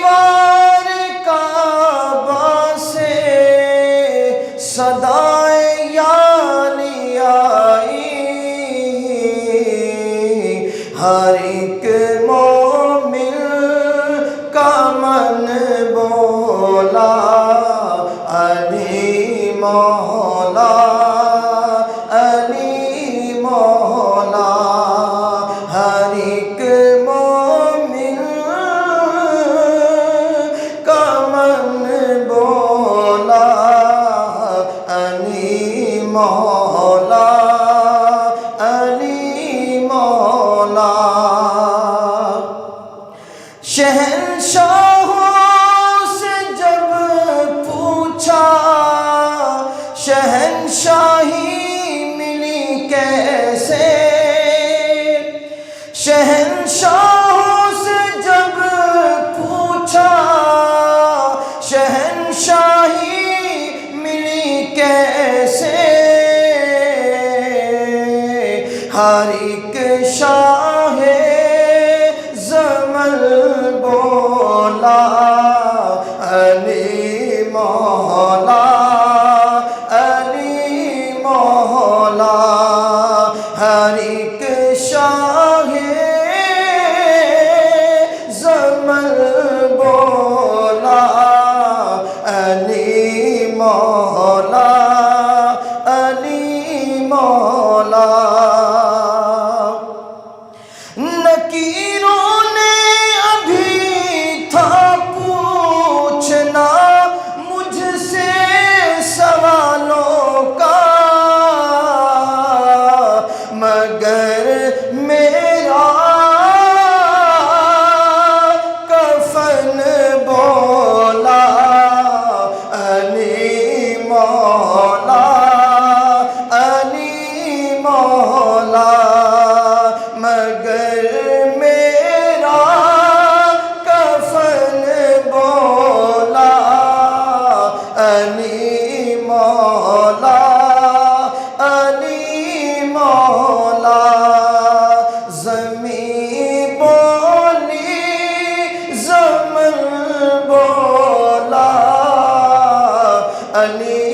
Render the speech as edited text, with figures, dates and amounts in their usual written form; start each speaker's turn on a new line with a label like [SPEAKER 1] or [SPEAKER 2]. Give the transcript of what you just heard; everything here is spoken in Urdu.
[SPEAKER 1] دیوار کعبہ سے صدائے یعنی آئی، ہر ایک مومن کا من بولا علی مولا علی مولا، ہر ایک مومن کا من بولا علی مولا علی مولا۔ شہنشاہوں سے جب پوچھا شہنشاہی ملی کیسے، شہنشاہوں سے جب پوچھا شہنشاہی ملی کیسے، ہر ایک شاہ زمل بولا علی مولا علی مولا، ہر ایک شاہ زمل بولا علی مولا علی مولا۔ نکیروں نے ابھی تھا پوچھنا مجھ سے سوالوں کا، مگر میرا کفن بولا علی مولا علی مولا، مگر میرا کفن بولا علی مولا علی مولا۔ زمین بولی زمن بولا علی